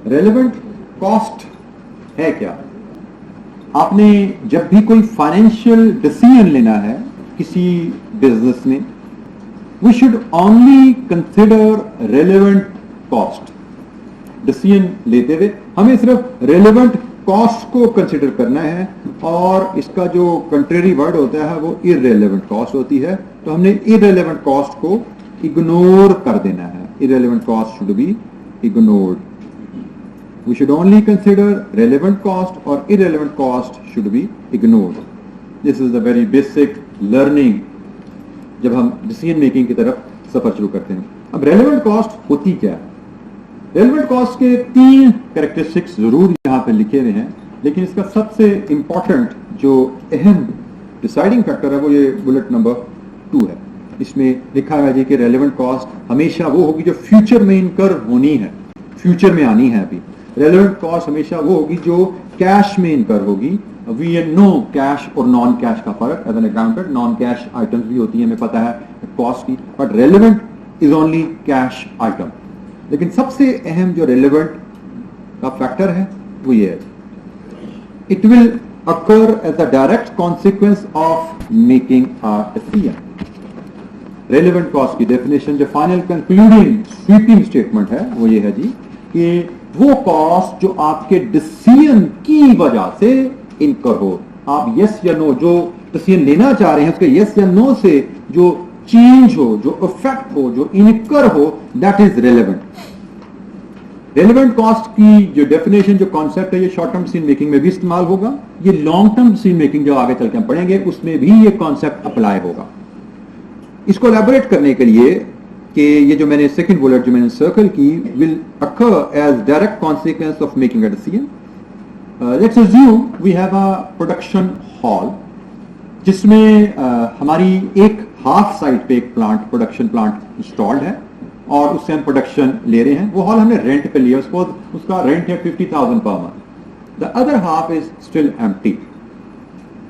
Relevant cost है क्या? आपने जब भी कोई फाइनेंशियल डिसीजन लेना है किसी बिजनेस में, we should only consider relevant cost. Decision लेते हुए हमें सिर्फ रेलेवेंट कॉस्ट को कंसिडर करना है, और इसका जो कंट्रेरी वर्ड होता है वो इररेलेवेंट कॉस्ट होती है। तो हमने इररेलेवेंट कॉस्ट को इग्नोर कर देना है। Irrelevant cost should be ignored. We should only consider relevant cost, or irrelevant cost should be ignored. This is the very basic learning जब हम डिसीजन मेकिंग की तरफ सफर शुरू करते हैं। अब रेलेवेंट कॉस्ट होती क्या है? रेलेवेंट कॉस्ट के 3 कैरेक्टरिस्टिक्स जरूर यहाँ पे लिखे हुए हैं, लेकिन इसका सबसे इंपॉर्टेंट जो अहम डिसाइडिंग फैक्टर है वो ये बुलेट नंबर 2 है। इसमें लिखा है जी कि रेलेवेंट कॉस्ट हमेशा वो होगी जो फ्यूचर में इनकर होनी है, फ्यूचर में आनी है। अभी रेलेवेंट कॉस्ट हमेशा वो होगी जो कैश में इनकर होगी। वी नो कैश और नॉन कैश का फर्क। As an accountant non cash items भी होती है, हमें पता है कॉस्ट की, but relevant is only cash item. लेकिन सबसे अहम जो रेलेवेंट का फैक्टर है वो ये है, it will occur as a direct consequence of making a decision. Relevant cost की डेफिनेशन जो फाइनल कंक्लूडिंग स्वीपिंग स्टेटमेंट है वो ये है जी कि वो कॉस्ट जो आपके डिसीजन की वजह से इनकर हो। आप यस या नो जो डिसीजन लेना चाह रहे हैं उसके यस या नो से जो चेंज हो, जो इफेक्ट हो, जो इनकर हो, that is relevant. Relevant cost की जो डेफिनेशन, जो कॉन्सेप्ट है, ये शॉर्ट टर्म डिसीजन मेकिंग में भी इस्तेमाल होगा। ये लॉन्ग टर्म डिसीजन मेकिंग जो आगे चल के हम पढ़ेंगे उसमें भी ये कॉन्सेप्ट अप्लाई होगा। इसको एलैबोरेट करने के लिए कि ये जो मैंने सेकंड बुलेट जो मैंने सर्कल की, will occur as direct consequence of making a decision. Let's assume we have a production hall जिसमें हमारी एक हाफ साइड पे एक प्लांट, प्रोडक्शन प्लांट इंस्टॉल्ड है और उससे हम प्रोडक्शन ले रहे हैं। वो हॉल हमने रेंट पे लिया, उसका रेंट है 50,000 per month. The other half is still empty.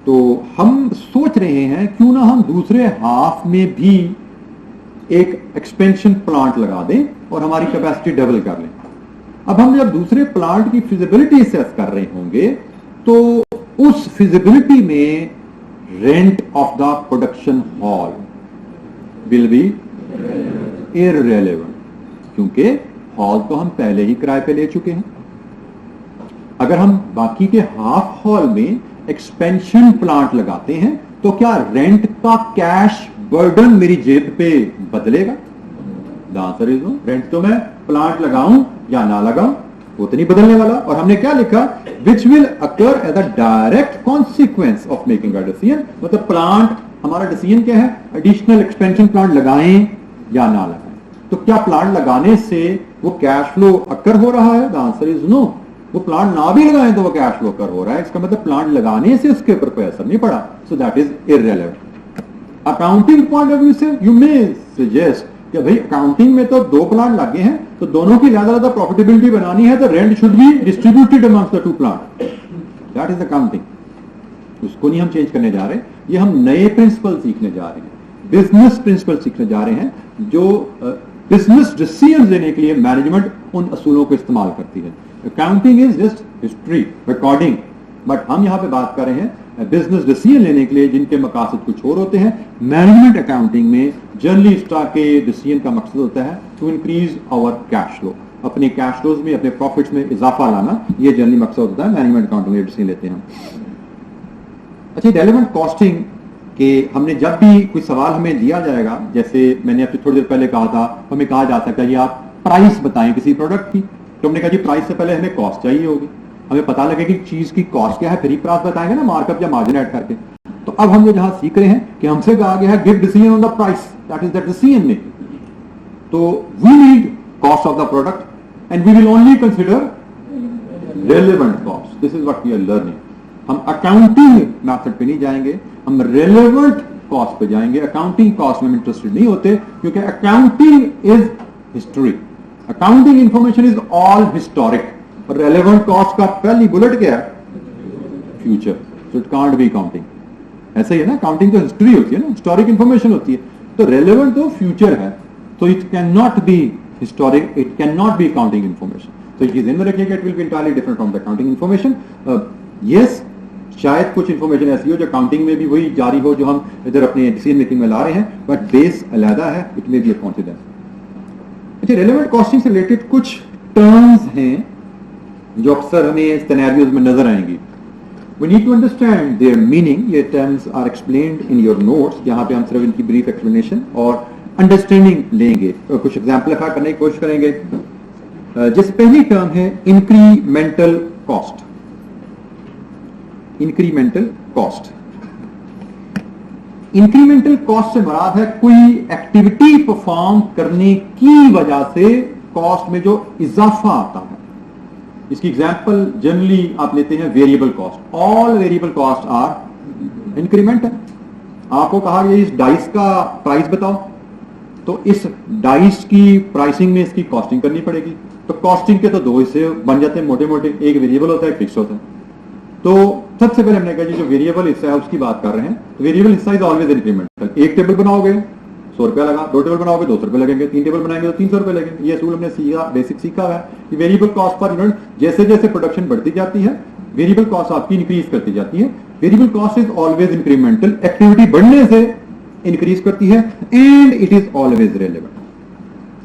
तो हम सोच रहे हैं क्यों ना हम दूसरे हाफ में भी एक एक्सपेंशन प्लांट लगा दें और हमारी कैपेसिटी डबल कर लें। अब हम जब दूसरे प्लांट की फिजिबिलिटी असेस कर रहे होंगे तो उस फिजिबिलिटी में rent of the production hall will be irrelevant, क्योंकि हॉल तो हम पहले ही किराए पे ले चुके हैं। अगर हम बाकी के हाफ हॉल में एक्सपेंशन प्लांट लगाते हैं तो क्या रेंट का कैश बर्डन मेरी जेब पे बदलेगा? The answer is no. Rent तो मैं प्लांट लगाऊं या ना लगाऊं वो तो नहीं बदलने वाला। और हमने क्या लिखा, which will occur as a direct consequence of making a decision. मतलब प्लांट, हमारा डिसीजन क्या है, एडिशनल एक्सपेंशन प्लांट लगाएं या ना लगाएं। तो क्या प्लांट लगाने से वो कैश फ्लो अकर हो रहा है? The answer is no. वो प्लांट ना भी लगाएं तो वो कैश फ्लो अकर हो रहा है। इसका मतलब प्लांट लगाने से उसके ऊपर कोई असर नहीं पड़ा। So that is irrelevant. Accounting point of view से यू मे सजेस्ट कि भाई अकाउंटिंग में तो 2 प्लांट लगे हैं तो दोनों की ज्यादा ज्यादा प्रॉफिटेबिलिटी बनानी है तो rent should be distributed amongst the 2 plant. That is accounting. उसको नहीं हम चेंज करने जा रहे, ये हम नए प्रिंसिपल सीखने जा रहे हैं, बिजनेस प्रिंसिपल सीखने जा रहे हैं जो बिजनेस डिसीजन लेने के लिए मैनेजमेंट उन असूलों को इस्तेमाल करती है। Accounting is just history, recording, but हम यहां पे बात कर रहे हैं बिजनेस डिसीजन लेने के लिए जिनके मकासद कुछ और होते हैं। मैनेजमेंट अकाउंटिंग में जर्नली इस तरह के डिसीजन का मकसद होता है to increase our cash flow, अपने कैश फ्लोज में, अपने प्रॉफिट्स में इजाफा लाना, ये जर्नली मकसद होता है मैनेजमेंट अकाउंटिंग में डिसीजन लेते हैं। अच्छा, रेलेवेंट कॉस्टिंग के हमने जब भी कोई सवाल हमें दिया जाएगा, जैसे मैंने आपसे थोड़ी देर पहले कहा था, हमें कहा जा सकता है कि आप प्राइस बताएं किसी प्रोडक्ट की, तो हमने कहा जी प्राइस से पहले हमें कॉस्ट चाहिए होगी, हमें पता लगे कि चीज की कॉस्ट क्या है, फिर ही प्राइस बताएंगे ना, मार्कअप या मार्जिन ऐड करके। तो अब हम जो जहां सीख रहे हैं कि हमसे कहा गया है give decision on the price, that is the decision making. तो we need cost of the product and we will only consider relevant cost. This is what we are learning. हम अकाउंटिंग मेथड पे नहीं जाएंगे, हम relevant cost पे जाएंगे। Accounting cost में interested नहीं होते क्योंकि accounting is history, accounting information is all historic. और रेलेवेंट कॉस्ट का पहली बुलेट क्या है? Future. So it can't be accounting. ऐसा ही है ना, अकाउंटिंग तो हिस्ट्री होती है ना, हिस्टोरिक इंफॉर्मेशन होती है, तो रेलेवेंट तो फ्यूचर है, तो it can not be historic, it can not be accounting information. तो ये ध्यान में रखिएगा, it will B entirely different from the accounting information. Yes, शायद कुछ इन्फॉर्मेशन ऐसी हो जो अकाउंटिंग में भी वही जारी हो जो हम इधर अपने डिसीजन मेकिंग में ला रहे हैं, बट बेस अलग है, it may be a confidence. अच्छा, रेलेवेंट कॉस्टिंग से रिलेटेड कुछ टर्म्स हैं जो अक्सर हमें सिनेरियोज में नजर आएंगी. We need to understand their meaning. ये terms are explained in your notes. यहाँ पे हम सिर्फ इनकी brief explanation और understanding लेंगे, कुछ एग्जाम्पल करने की कोशिश करेंगे. जैसे पहली टर्म है incremental cost. Incremental cost, incremental cost से मुराद है कोई एक्टिविटी परफॉर्म करने की वजह से कॉस्ट में जो इजाफा आता है. इसकी एग्जांपल जनरली आप लेते हैं variable cost. All variable cost are incremental. आपको कहा गया इस डाइस का प्राइस बताओ, तो इस डाइस की प्राइसिंग में इसकी कॉस्टिंग करनी पड़ेगी. तो कॉस्टिंग के तो दो हिस्से बन जाते हैं मोटे मोटे, एक वेरिएबल होता है, एक फिक्स होता है. तो सबसे पहले हमने कहा जी जो वेरिएबल हिस्सा है उसकी बात कर रहे हैं. वेरिएबल हिस्सा इज ऑलवेज इंक्रीमेंटल. एक टेबल बनाओगे 100 रुपया लगा, 2 टेबल बनाओगे 200 रुपए लगेंगे, 3 टेबल बनाएंगे तो 300 रुपए लगेंगे. ये असूल हमने सीखा, बेसिक सीखा हुआ है कि वेरिएबल कॉस्ट पर यूनिट जैसे जैसे प्रोडक्शन बढ़ती जाती है वेरिएबल कॉस्ट आपकी इंक्रीज करती जाती है. Variable cost is always incremental. Activity बढ़ने से इंक्रीज करती है and it is always relevant.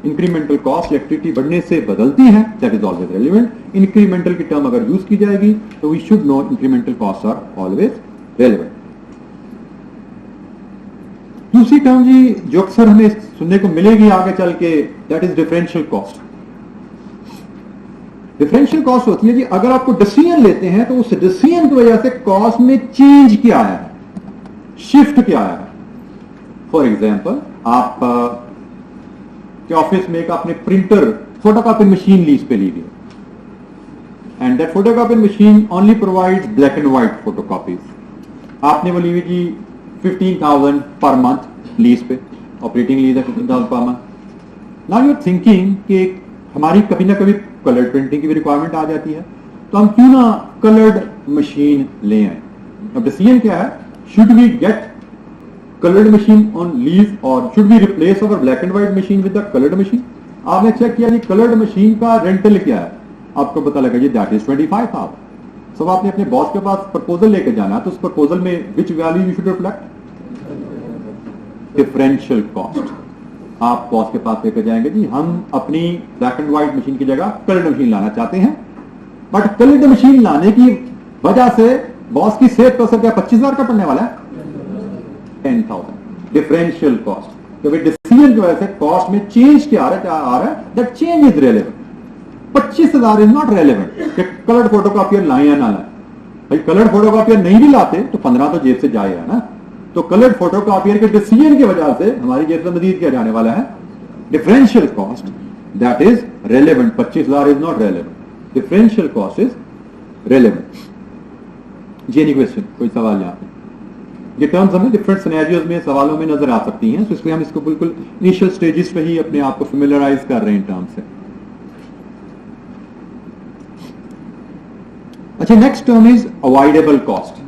Incremental cost activity बढ़ने से बदलती है, that is always relevant. Incremental की टर्म अगर यूज की जाएगी तो we should know incremental cost are always relevant. दूसरी टर्म जी जो अक्सर हमें सुनने को मिलेगी आगे चल के, that is differential cost. Differential cost होती है जी अगर आपको डिसीजन लेते हैं तो उस डिसीजन की वजह से कॉस्ट में चेंज क्या आया है, शिफ्ट क्या आया है. फॉर एग्जाम्पल आप के ऑफिस में एक आपने प्रिंटर फोटोकॉपी मशीन लीज पे ली हुई and that photocopy machine only provides black and white photocopies. आपने वो ली हुई जी 15,000 पर मंथ लीज पे, ऑपरेटिंग लीज है 15,000 per month. Now you are thinking कि हमारी कभी ना कभी कलर्ड प्रिंटिंग की भी रिक्वायरमेंट आ जाती है, तो हम क्यों ना कलर्ड मशीन ले आए. अब डिसीजन क्या है, should we get colored machine on lease or should we replace our black and white machine with the colored machine. आपने चेक किया जी कलर्ड मशीन का रेंटल क्या है, आपको पता लगा जी दैट इज 25,000. सब आपने अपने बॉस के पास प्रपोजल लेकर जाना तो उस प्रपोजल में which value you should reflect, differential cost. आप बॉस के पास लेकर जाएंगे जी हम अपनी ब्लैक एंड व्हाइट मशीन की जगह कलर्ड मशीन लाना चाहते हैं, बट कलर्ड मशीन लाने की वजह से बॉस की सेहत पर असर क्या 25,000 का पड़ने वाला है, 10,000. Differential cost. तो डिसीजन की वजह से कॉस्ट में चेंज क्या आ रहा है, that change is relevant. 25,000 is not relevant. Coloured photocopier लाए या ना लाए, भाई कलर्ड फोटोकॉपियर नहीं भी लाते तो 15 तो जेब से जाएगा ना. तो कलर्ड फोटोकॉपियर के डिसीजन की वजह से हमारी जेब से मजीद क्या जाने वाला है, differential cost. That is relevant. 25,000 is not relevant, differential cost is relevant. जी एनी क्वेश्चन, कोई सवाल यहाँ पे. ये टर्म्स हमें डिफरेंट सिनेरियोज में सवालों में नजर आ सकती हैं, तो इसलिए हम इसको बिल्कुल इनिशियल स्टेजेस पे ही अपने आप को फेमिलियराइज कर रहे हैं टर्म से. अच्छा, next term is avoidable cost.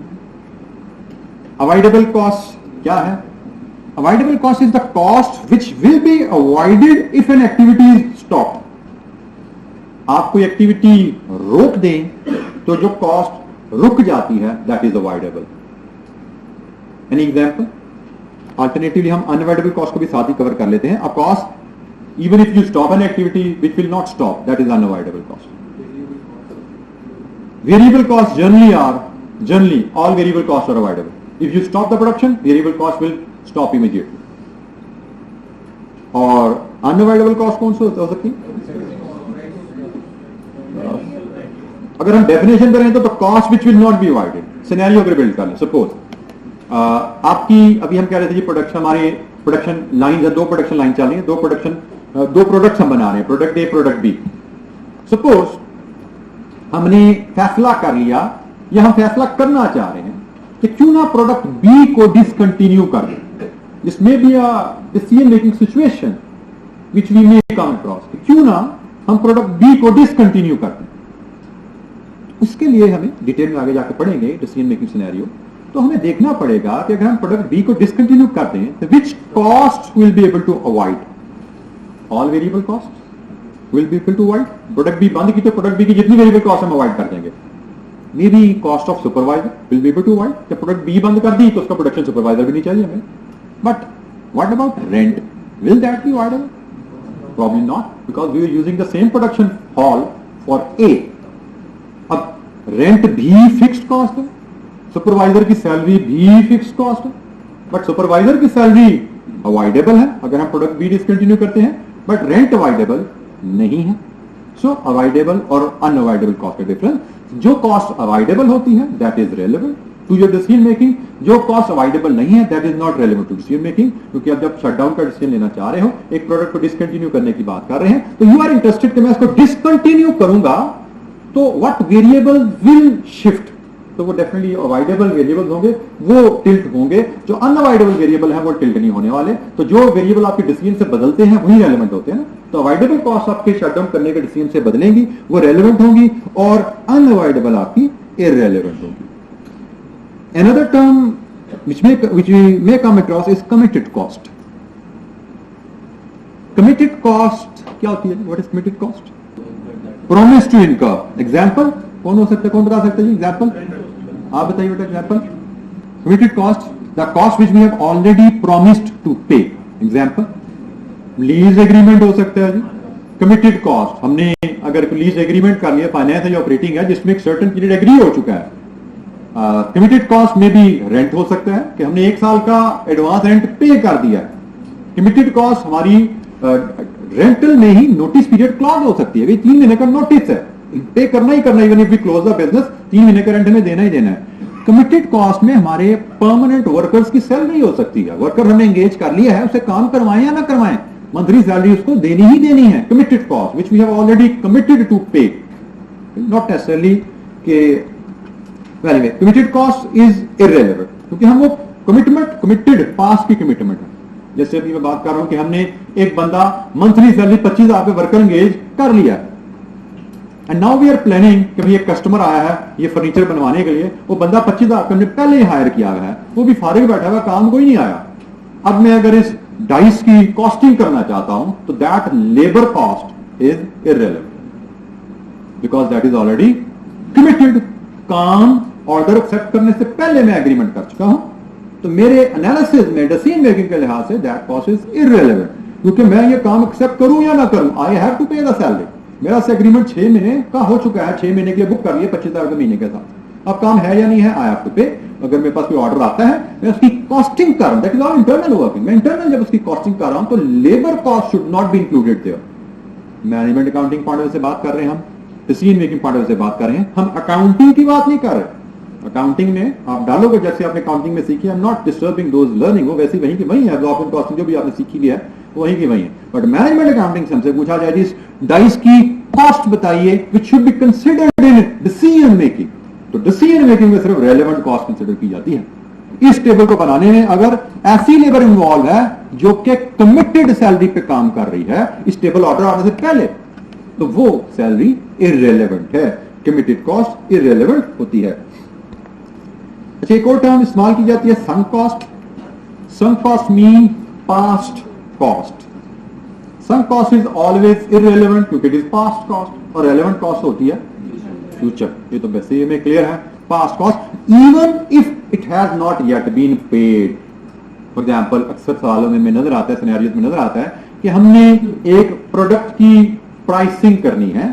Avoidable cost क्या है? Avoidable cost is the cost which will be avoided if an activity is stop. आप कोई एक्टिविटी रोक दें तो जो कॉस्ट रुक जाती है that is avoidable. Any example? Alternatively हम अनअवॉइडेबल कॉस्ट को भी साथ ही कवर कर लेते हैं. A cost even if you stop an activity which will not stop, that is unavoidable cost. Variable cost generally all variable costs are avoidable. If you stop the production, variable cost will stop immediately. और unavoidable cost कौन सी हो सकती है? अगर हम definition करें तो cost which will not be avoided. Scenario अगर बिल्ड कर लें, सपोज आपकी अभी हम कह रहे थे जी प्रोडक्शन, हमारे प्रोडक्शन लाइन है, 2 प्रोडक्शन लाइन चल रही है, 2 प्रोडक्ट्स हम बना रहे हैं, product A product B. Suppose हमने फैसला कर लिया या हम फैसला करना चाह रहे हैं कि क्यों ना प्रोडक्ट बी को डिसकंटिन्यू कर दें. This may be a decision making situation which we may come across. क्यों ना हम प्रोडक्ट बी को डिसकंटिन्यू कर दें. उसके लिए हमें डिटेल में आगे जाकर पढ़ेंगे डिसीजन मेकिंग सिनेरियो. तो हमें देखना पड़ेगा कि अगर हम प्रोडक्ट बी को डिसकंटिन्यू कर दें तो which cost will be able to avoid, all variable cost will be equal to avoid. Product B बंद की तो प्रोडक्ट बी की जितनी वेरिएबल कॉस्ट हम अवॉइड कर देंगे। May be cost of supervisor will be able to avoid. जब product B बंद कर दी तो उसका प्रोडक्शन सुपरवाइजर भी नहीं चाहिए हमें। But what about rent, will that be avoidable? Probably not, because we are using the same production hall for A. अब रेंट भी फिक्स्ड कॉस्ट है, सुपरवाइजर की सैलरी भी फिक्स्ड कॉस्ट है, बट सुपरवाइजर की सैलरी अवॉइडेबल है अगर हम प्रोडक्ट बी डिसकंटिन्यू करते हैं, बट रेंट अवॉइडेबल नहीं है। सो अवॉइडेबल और अनअवॉइडेबल कॉस्ट का डिफरेंस, जो कॉस्ट अवॉइडेबल होती है that is relevant to your decision making, जो कॉस्ट अवॉइडेबल नहीं है that is not relevant to decision making. क्योंकि आप जब शटडाउन का डिसीजन लेना चाह रहे हो, एक प्रोडक्ट को डिसकंटिन्यू करने की बात कर रहे हैं, तो यू आर इंटरेस्टेड कि मैं इसको डिसकंटिन्यू करूंगा तो व्हाट वेरिएबल विल शिफ्ट, तो वो डेफिनेटली अवॉइडेबल वेरिएबल्स होंगे, वो टिल्ट होंगे। जो अनअवॉइडेबल वेरिएबल है वो टिल्ट नहीं होने वाले। तो जो वेरिएबल आपके डिसीजन से बदलते हैं वही रेलेवेंट होते हैं ना। तो अवॉइडेबल कॉस्ट आपके शटडाउन करने के डिसीजन से बदलेंगी, वो रेलेवेंट होंगी, और अनअवॉइडेबल आपकी इररेलेवेंट होगी। Another term which we may come across is committed cost. Committed cost क्या होती है? What is committed cost? Promise to incur. Example कौन हो सकता है, कौन बता सकता है जी? Example आप बताइए बेटा। Example committed cost, the cost which we have already promised to pay. Example lease agreement हो सकता है जी। कमिटेड कॉस्ट, हमने अगर लीज एग्रीमेंट कर लिया, फाइनेंस या ऑपरेटिंग है जिसमें एक सर्टेन पीरियड एग्री हो चुका है। कमिटेड कॉस्ट में भी रेंट हो सकता है कि हमने 1 साल का एडवांस रेंट पे कर दिया है। कमिटेड कॉस्ट हमारी रेंटल में ही नोटिस पीरियड क्लॉज हो सकती है, 3 महीने का नोटिस है, पे करना ही करना, even if we close the business 3 महीने का रेंट हमें देना ही देना है। कमिटेड कॉस्ट में हमारे परमानेंट वर्कर्स की सैलरी हो सकती है। वर्कर हमने एंगेज कर लिया है, उसे काम करवाएं या ना करवाएं, मंथली सैलरी उसको देनी ही देनी है। Committed cost which we have already committed to pay, not necessarily के anyway, committed cost is irrelevant, क्योंकि हम वो कमिटेड पास की कमिटमेंट है। जैसे अभी मैं बात कर रहा हूं कि हमने एक बंदा मंथली सैलरी 25,000 पे वर्कर एंगेज कर लिया, and now we are planning कि भाई एक कस्टमर आया है ये फर्नीचर बनवाने के लिए, वो बंदा 25,000 पे हमने पहले ही हायर किया हुआ है, वो भी फारिग बैठा हुआ, काम कोई नहीं आया। अब मैं अगर इस डाइस की कॉस्टिंग करना चाहता हूं तो that labour cost is irrelevant because that is already committed. काम ऑर्डर एक्सेप्ट करने से पहले मैं एग्रीमेंट कर चुका हूं, तो मेरे एनालिसिस में डिसीजन मेकिंग के लिहाज say that cost is irrelevant, क्योंकि मैं ये काम एक्सेप्ट करूं या ना करूं, आई हैव टू पे द सैलरी। मेरा से एग्रीमेंट 6 महीने का हो चुका है, 6 महीने के लिए बुक कर लिया 25,000 रुपए महीने के साथ। अब काम है या नहीं है, आई हैव टू पे। अगर मेरे पास कोई ऑर्डर आता है, मैं उसकी कॉस्टिंग कर रहा हूं, that is all internal working. मैं इंटरनल जब उसकी कॉस्टिंग कर रहा हूं तो labour cost should not be included there. Management accounting point of view से बात कर रहे हैं, हम decision making point of view से बात कर रहे हैं, हम अकाउंटिंग की बात नहीं कर रहे। अकाउंटिंग में आप डालोगे जैसे आपने अकाउंटिंग में सीखी, I am not disturbing those learning, वो वैसी वहीं की वहीं है, प्रॉफिट कॉस्टिंग जो भी आपने सीखी भी है वहीं की वहीं है। बट मैनेजमेंट अकाउंटिंग से हमसे पूछा जाए जिस डाइस की कॉस्ट बताइए which should be considered in decision making, तो डिसीजन मेकिंग में सिर्फ रेलेवेंट कॉस्ट कंसिडर की जाती है। इस टेबल को बनाने में अगर ऐसी लेबर इन्वॉल्व है जो कि कमिटेड सैलरी पे काम कर रही है इस टेबल ऑर्डर आने से पहले, तो वो सैलरी इररेलेवेंट है, कमिटेड कॉस्ट इररेलेवेंट होती है। अच्छा, एक और टर्म इस्तेमाल की जाती है sunk cost. Sunk cost mean past cost. Sunk cost is always irrelevant क्योंकि इट इज पास्ट कॉस्ट, और रेलेवेंट कॉस्ट होती है फ्यूचर। ये तो वैसे ही हमें क्लियर है। Past cost even if it has not yet been paid. For example अक्सर सवालों में नजर आता है, सिनेरियोस में नजर आता है कि हमने एक प्रोडक्ट की प्राइसिंग करनी है,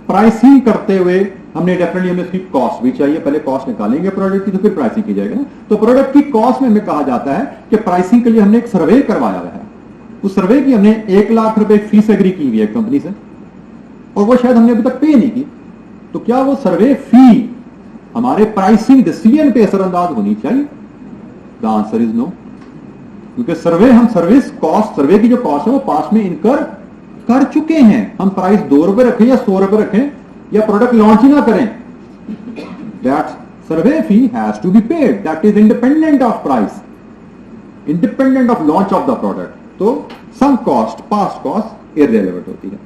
प्राइसिंग करते हुए हमने डेफिनेटली हमें उसकी कॉस्ट भी चाहिए, पहले कॉस्ट निकालेंगे प्रोडक्ट की तो फिर प्राइसिंग की जाएगी ना। तो प्रोडक्ट की कॉस्ट में हमें कहा जाता है कि प्राइसिंग के लिए हमने एक सर्वे करवाया हुआ है, उस सर्वे की हमने 1 लाख रुपए फीस एग्री की हुई है कंपनी से, और वो शायद हमने अभी तक पे नहीं की, तो क्या वो सर्वे फी हमारे प्राइसिंग डिसीजन पे असरअंदाज होनी चाहिए? द आंसर इज नो, क्योंकि सर्वे हम सर्विस कॉस्ट, सर्वे की जो कॉस्ट है वो पास में इनकर कर चुके हैं। हम प्राइस 2 रुपए रखें या 100 रुपए रखें या प्रोडक्ट लॉन्च ही ना करें, that survey fee has to be paid, that is independent of price, independent of launch of the product. तो sunk cost, past cost irrelevant होती है।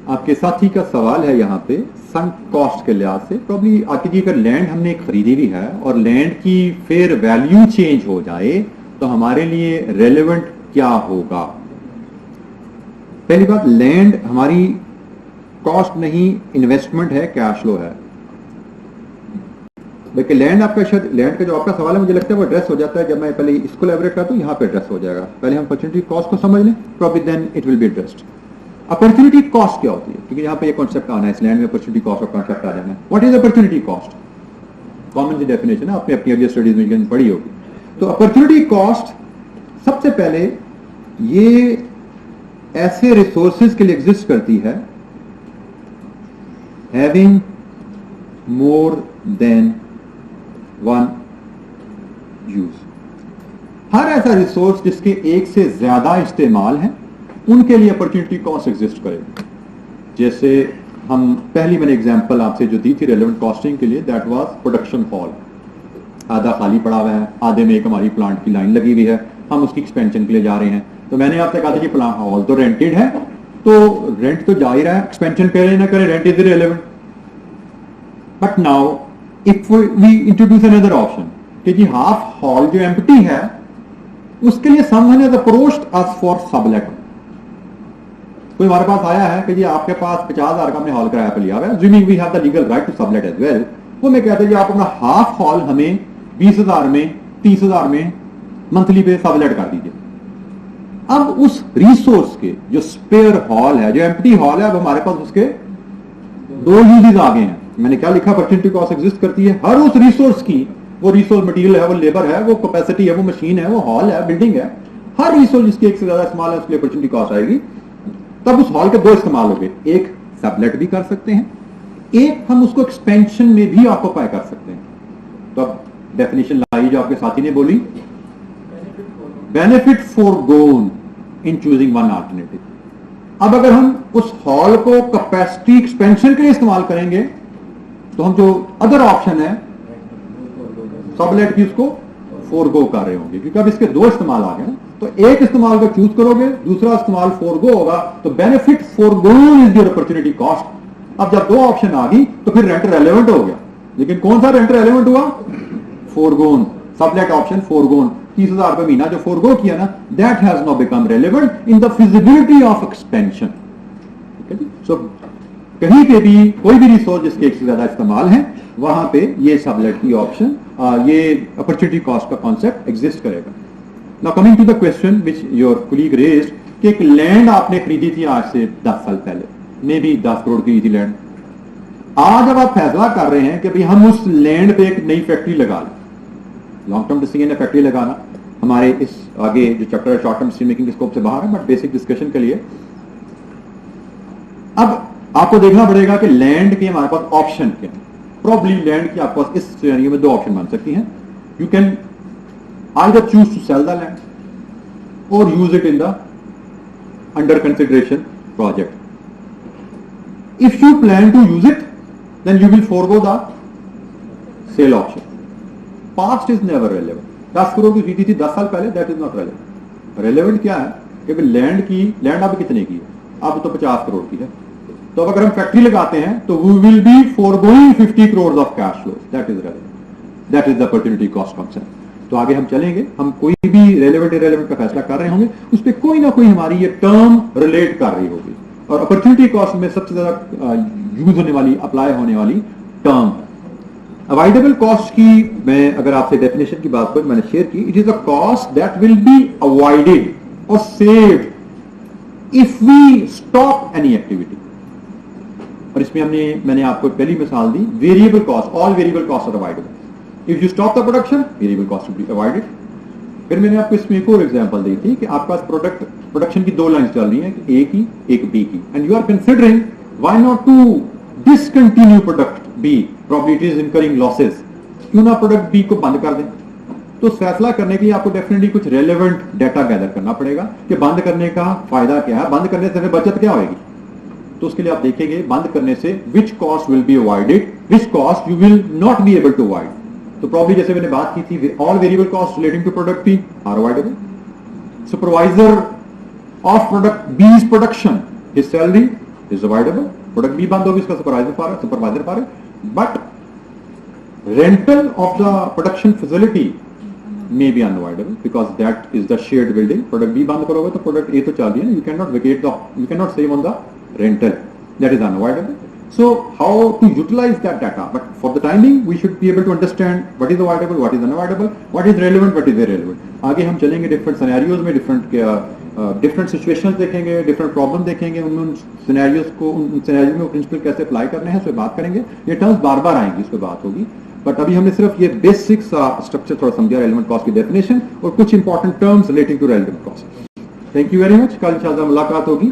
आपके साथी का सवाल है यहाँ पे संक कॉस्ट के लिहाज से, प्रॉब्ली आपकी जी अगर लैंड हमने खरीदी भी है और लैंड की फेयर वैल्यू चेंज हो जाए तो हमारे लिए रेलेवेंट क्या होगा? पहली बात, लैंड हमारी कॉस्ट नहीं, इन्वेस्टमेंट है, कैश फ्लो है। देखिए लैंड आपका शायद लैंड का जो आपका सवाल है मुझे लगता है वो एड्रेस हो जाता है जब मैं पहले इसको एलैबोरेट करता हूं, यहां पे एड्रेस हो जाएगा। पहले हम अपॉर्चुनिटी कॉस्ट को समझ लें, probably then it will be addressed. Opportunity cost क्या होती है, क्योंकि यहां पे ये कॉन्सेप्ट आना है, इस लैंड में अपॉर्चुनिटी कॉस्ट का कॉन्सेप्ट आ जाना है। What is opportunity cost? Common सी डेफिनेशन है, आपने अपनी अर्लियर स्टडीज में पढ़ी होगी। तो अपॉर्चुनिटी कॉस्ट सबसे पहले ये ऐसे रिसोर्सेज के लिए एग्जिस्ट करती है having more than one use. हर ऐसा रिसोर्स जिसके एक से ज्यादा इस्तेमाल है उनके लिए अपॉर्चुनिटी कॉस्ट एग्जिस्ट करेगी। जैसे हम पहली मैंने एग्जांपल आपसे जो दी थी रेलेवेंट कॉस्टिंग के लिए, दैट वाज प्रोडक्शन हॉल। आधा खाली पड़ा हुआ है, आधे में एक हमारी प्लांट की लाइन लगी हुई है, हम उसकी एक्सपेंशन के लिए जा रहे हैं। तो मैंने आपसे कहा था कि प्लांट हॉल तो रेंटेड है, तो रेंट तो जा ही रहा है, एक्सपेंशन करे ना करे rent is irrelevant. But now if we introduce another option कि जी हाफ हॉल जो एम्प्टी है उसके लिए someone has approached us for sublet. कोई हमारे पास आया है कि जी आपके पास 50,000 का हमने हॉल किराया पे लिया हुआ है, assuming we have the legal right to sublet as well. वो मैं कहता है जी आप अपना हाफ हॉल हमें 20,000 में 30,000 में मंथली पे सबलेट कर दीजिए। अब उस रिसोर्स के जो स्पेयर हॉल है, जो एम्प्टी हॉल है, अब हमारे पास उसके दो यूजेस आ गए हैं। मैंने क्या लिखा, अपॉर्चुनिटी कॉस्ट एग्जिस्ट करती है हर उस रिसोर्स की, वो रिसोर्स मटेरियल है, वो लेबर है, वो कैपेसिटी है, वो मशीन है, वो हॉल है, बिल्डिंग है, हर रिसोर्स जिसकी एक से ज्यादा इस्तेमाल है उसके लिए अपॉर्चुनिटी कॉस्ट आएगी। तब उस हॉल के दो इस्तेमाल हो गए, एक सबलेट भी कर सकते हैं, एक हम उसको एक्सपेंशन में भी ऑक्यूपाई कर सकते हैं। तो अब डेफिनेशन लाई जो आपके साथी ने बोली, benefit forgone in choosing one alternative. अब अगर हम उस हॉल को कैपेसिटी एक्सपेंशन के लिए इस्तेमाल करेंगे तो हम जो अदर ऑप्शन है सबलेट की उसको फोरगो कर रहे होंगे, क्योंकि अब इसके दो इस्तेमाल आ गए। तो एक इस्तेमाल को चूज करोगे, दूसरा इस्तेमाल फोरगो होगा, तो benefit forgone is your opportunity cost. अब जब दो ऑप्शन आ गई तो फिर रेंट रेलेवेंट हो गया, लेकिन कौन सा रेंट रेलेवेंट हुआ? फोरगोन, सबलेट ऑप्शन फोरगोन। 30,000 रुपए महीना जो फोरगो किया ना, that has now become relevant in the feasibility of expansion. So कहीं पे भी कोई भी रिसोर्स जिसके एक से ज्यादा इस्तेमाल है वहां पे ये सबलेट की ऑप्शन, ये अपॉर्चुनिटी कॉस्ट का कॉन्सेप्ट एग्जिस्ट करेगा। Now coming to the question which your colleague raised कि एक लैंड आपने खरीदी थी आज से 10 साल पहले, मे भी 10 करोड़ की थी लैंड। आज जब आप फैसला कर रहे हैं कि भाई हम उस लैंड पे एक नई फैक्ट्री लगा लें, लॉन्ग टर्म डिसीजन है फैक्ट्री लगाना, हमारे इस आगे जो चैप्टर है शॉर्ट टर्म डिसीजन मेकिंग के स्कोप से बाहर है, बट बेसिक डिस्कशन के लिए अब आपको देखना पड़ेगा कि लैंड के हमारे पास ऑप्शन क्या है। प्रॉब्ली लैंड की आपके पास इस सिनेरियो में दो ऑप्शन बन सकती हैं। You can either choose to sell the land और use it in the under consideration project. If you plan to use it then you will forgo the sale option. Past is never relevant. 10 crore की खरीदी थी 10 साल पहले, that is not relevant. Relevant क्या है कि land अब कितने की है? अब तो 50 करोड़ की है। तो अगर हम फैक्ट्री लगाते हैं तो we will be forgoing 50 crore of cash flow, that is relevant, that is the opportunity cost concept. तो आगे हम चलेंगे, हम कोई भी रेलेवेंट इररेलेवेंट का फैसला कर रहे होंगे, उस पर कोई ना कोई हमारी ये टर्म रिलेट कर रही होगी, और अपॉर्चुनिटी कॉस्ट में सबसे ज्यादा यूज होने वाली, अप्लाई होने वाली टर्म है। अवॉइडेबल कॉस्ट की मैं अगर आपसे डेफिनेशन की बात करूं, मैंने शेयर की, it is a cost that will be avoided और saved if we stop any activity. और इसमें मैंने आपको पहली मिसाल दी, variable cost, all variable cost are avoidable. If you stop the production, variable cost will be avoided. फिर मैंने आपको इसमें एक और एग्जांपल दी थी कि आपके पास प्रोडक्शन की दो लाइंस चल रही हैं, ए की एक बी की, and you are considering why not to discontinue product B, probably it is incurring losses, क्यों ना प्रोडक्ट बी को बंद कर दें। तो फैसला करने के लिए आपको डेफिनेटली कुछ रेलेवेंट डाटा गैदर करना पड़ेगा कि बंद करने का फायदा क्या है, बंद करने से हमें बचत क्या होगी। तो उसके लिए आप देखेंगे बंद करने से which cost will be avoided, which cost you will not be able to avoid. तो प्रॉब्ली जैसे मैंने बात की थी, all variable cost relating to product B are avoidable. Supervisor of product B's production, his salary is avoidable. Product B बंद होगी, इसका supervisor पा रहे, but rental of the production facility may be unavoidable because that is the shared building. Product B बंद करोगे तो product ए तो चल रही है, you cannot vacate the, you cannot save on the rental. that is unavoidable. So how to utilize that data? But for the time being, we should be able to understand what is avoidable, what is unavoidable, what is relevant, what is irrelevant. आगे हम चलेंगे different scenarios में, different situations देखेंगे, different problem देखेंगे, उन scenarios को, उन scenarios में principle कैसे apply करने हैं, उस पर बात करेंगे. ये terms बार बार आएंगी, इस पर बात होगी. बट अभी हमने सिर्फ ये बेसिक स्ट्रक्चर थोड़ा समझा, रेलेवेंट कॉस्ट की डेफिनेशन और कुछ important terms relating to relevant cost. Thank you very much. कल इंशाल्लाह मुलाकात होगी.